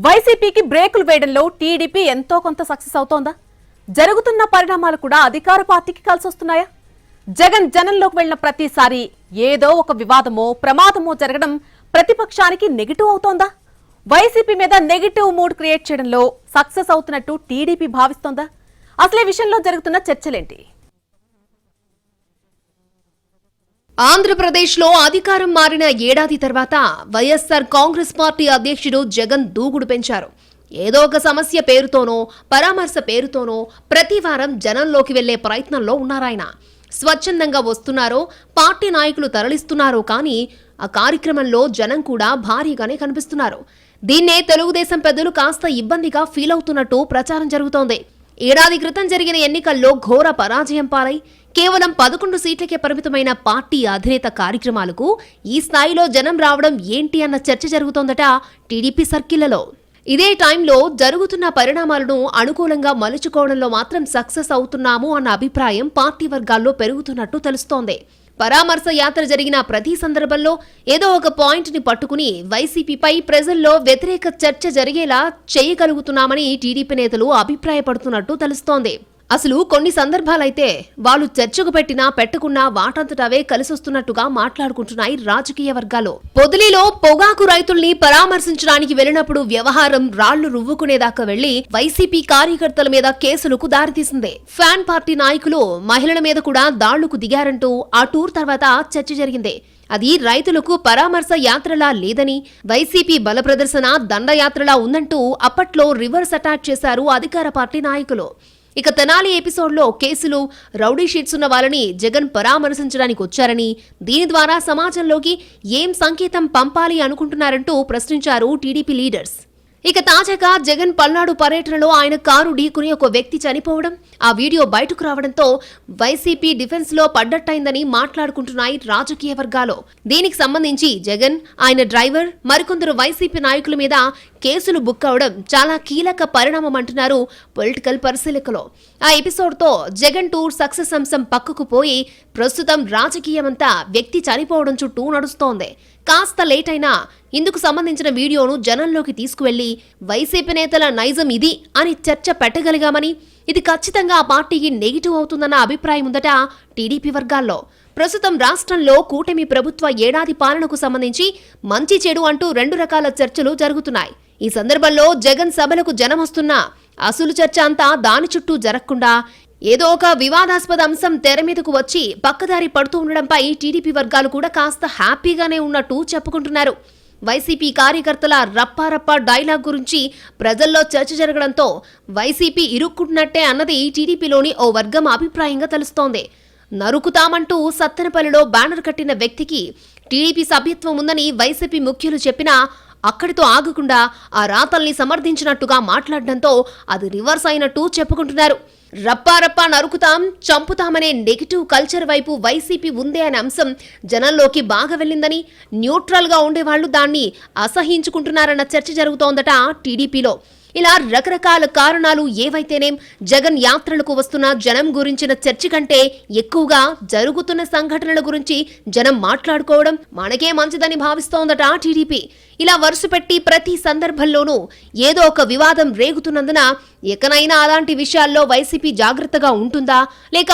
వైసీపీకి బ్రేకులు వేయడంలో టీడీపీ ఎంతో కొంత సక్సెస్ అవుతోందా? జరుగుతున్న పరిణామాలు కూడా అధికార పార్టీకి కలిసొస్తున్నాయా? జగన్ జనంలోకి వెళ్లిన ప్రతిసారి ఏదో ఒక వివాదమో ప్రమాదమో జరగడం ప్రతిపక్షానికి నెగిటివ్ అవుతోందా? వైసీపీ మీద నెగిటివ్ మూడ్ క్రియేట్ చేయడంలో సక్సెస్ అవుతున్నట్టు టీడీపీ భావిస్తోందా? అసలు ఈ విషయంలో జరుగుతున్న చర్చలేంటి? ఆంధ్రప్రదేశ్లో అధికారం మారిన ఏడాది తర్వాత వైఎస్ఆర్ కాంగ్రెస్ పార్టీ అధ్యక్షుడు జగన్ దూకుడు పెంచారు. ఏదో ఒక సమస్య పేరుతోనో పరామర్శ పేరుతోనో ప్రతి వారం జనంలోకి వెళ్లే ప్రయత్నంలో ఉన్నారాయన. స్వచ్ఛందంగా వస్తున్నారో పార్టీ నాయకులు తరలిస్తున్నారో కానీ ఆ కార్యక్రమంలో జనం కూడా భారీగానే కనిపిస్తున్నారు. దీన్నే తెలుగుదేశం పెద్దలు కాస్త ఇబ్బందిగా ఫీల్ అవుతున్నట్టు ప్రచారం జరుగుతోంది. ఏడాది క్రితం జరిగిన ఎన్నికల్లో ఘోర పరాజయం పాలై కేవలం 11 సీట్లకే పరిమితమైన పార్టీ అధినేత కార్యక్రమాలకు ఈ స్థాయిలో జనం రావడం ఏంటి అన్న చర్చ జరుగుతోందట టీడీపీ సర్కిళ్లలో. ఇదే టైంలో జరుగుతున్న పరిణామాలను అనుకూలంగా మలుచుకోవడంలో మాత్రం సక్సెస్ అవుతున్నాము అన్న అభిప్రాయం పార్టీ వర్గాల్లో పెరుగుతున్నట్టు తెలుస్తోంది. పరామర్శ యాత్ర జరిగిన ప్రతి సందర్భంలో ఏదో ఒక పాయింట్ ని పట్టుకుని వైసీపీపై ప్రజల్లో వ్యతిరేక చర్చ జరిగేలా చేయగలుగుతున్నామని టీడీపీ నేతలు అభిప్రాయపడుతున్నట్టు తెలుస్తోంది. అసలు కొన్ని సందర్భాలైతే వాళ్ళు చర్చకు పెట్టినా పెట్టకున్నా వాటంతటవే కలిసొస్తున్నట్టుగా మాట్లాడుకుంటున్నాయి రాజకీయ వర్గాలు. పొదిలిలో పొగాకు రైతుల్ని పరామర్శించడానికి వెళ్లినప్పుడు వ్యవహారం రాళ్లు రువ్వుకునేదాకా వెళ్లి వైసీపీ కార్యకర్తల మీద కేసులకు దారితీసింది. ఫ్యాన్ పార్టీ నాయకులు మహిళల మీద కూడా దాళ్లకు దిగారంటూ ఆ టూర్ తర్వాత చర్చ జరిగింది. అది రైతులకు పరామర్శ యాత్రలా లేదని, వైసీపీ బల ప్రదర్శన దండయాత్రలా ఉందంటూ అప్పట్లో రివర్స్ అటాక్ చేశారు అధికార పార్టీ నాయకులు. ఇక తెనాలి ఎపిసోడ్లో కేసులు, రౌడీ షీట్స్ ఉన్న వాళ్ళని జగన్ పరామర్శించడానికి వచ్చారని, దీని ద్వారా సమాజంలోకి ఏం సంకేతం పంపాలి అనుకుంటున్నారంటూ ప్రశ్నించారు టీడీపీ లీడర్స్. ఇక తాజాగా జగన్ పల్నాడు పర్యటనలో ఆయన కారు ఢీకుని ఒక వ్యక్తి చనిపోవడం, ఆ వీడియో బయటకు రావడంతో వైసీపీ డిఫెన్స్ లో పడ్డట్టయిందని మాట్లాడుకుంటున్నాయి రాజకీయ వర్గాలు. దీనికి సంబంధించి జగన్, ఆయన డ్రైవర్, మరికొందరు వైసీపీ నాయకుల మీద కేసులు బుక్ అవడం చాలా కీలక పరిణామం అంటున్నారు పొలిటికల్ పరిశీలకులు. ఆ ఎపిసోడ్తో జగన్ టూర్ సక్సెస్ అంశం పక్కకు పోయి ప్రస్తుతం రాజకీయమంతా వ్యక్తి చనిపోవడం చుట్టూ నడుస్తోంది. కాస్త లేట్ అయినా ఇందుకు సంబంధించిన వీడియోను జనంలోకి తీసుకువెళ్లి వైసీపీ నేతల నైజం ఇది అని చర్చ పెట్టగలిగామని, ఇది ఖచ్చితంగా ఆ పార్టీకి నెగిటివ్ అవుతుందన్న అభిప్రాయం ఉందట టీడీపీ వర్గాల్లో. ప్రస్తుతం రాష్ట్రంలో కూటమి ప్రభుత్వ ఏడాది పాలనకు సంబంధించి మంచి చెడు అంటూ 2 రకాల చర్చలు జరుగుతున్నాయి. ఈ సందర్భంలో జగన్ సభలకు జనం వస్తున్నా అసలు చర్చ అంతా దాని చుట్టూ జరగకుండా ఏదో ఒక వివాదాస్పద అంశం తెర మీదకు వచ్చి పక్కదారి పడుతూ ఉండడంపై టీడీపీ వర్గాలు కూడా కాస్త హ్యాపీగానే ఉన్నట్టు చెప్పుకుంటున్నారు. వైసీపీ కార్యకర్తల రప్పారప్ప డైలాగ్ గురించి ప్రజల్లో చర్చ జరగడంతో వైసీపీ ఇరుక్కుంటున్నట్టే అన్నది టీడీపీలోని ఓ వర్గం అభిప్రాయంగా తెలుస్తోంది. నరుకుతామంటూ సత్తెనపల్లిలో బ్యానర్ కట్టిన వ్యక్తికి టీడీపీ సభ్యత్వం ఉందని వైసీపీ ముఖ్యులు చెప్పినా అక్కడితో ఆగకుండా ఆ రాతల్ని సమర్థించినట్టుగా మాట్లాడడంతో అది రివర్స్ అయినట్టు చెప్పుకుంటున్నారు. రప్పారప్పా నరుకుతాం, చంపుతామనే నెగిటివ్ కల్చర్ వైపు వైసీపీ ఉందే అనే అంశం జనంలోకి బాగా వెళ్ళిందని, న్యూట్రల్ గా ఉండేవాళ్లు దాన్ని అసహించుకుంటున్నారన్న చర్చ జరుగుతోందట టీడీపీలో. ఇలా రకరకాల కారణాలు ఏవైతేనేం జగన్ యాత్రలకు వస్తున్న జనం గురించిన చర్చ కంటే ఎక్కువగా జరుగుతున్న సంఘటనల గురించి జనం మాట్లాడుకోవడం మనకే మంచిదని భావిస్తోందట టీడీపీ. ఇలా వరుసపెట్టి ప్రతి సందర్భంలోనూ ఏదో ఒక వివాదం రేగుతున్నందున ఎకనైనా అలాంటి విషయాల్లో వైసీపీ జాగ్రత్తగా ఉంటుందా లేక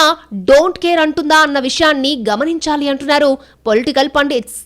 డోంట్ కేర్ అంటుందా అన్న విషయాన్ని గమనించాలి అంటున్నారు పొలిటికల్ పండిట్స్.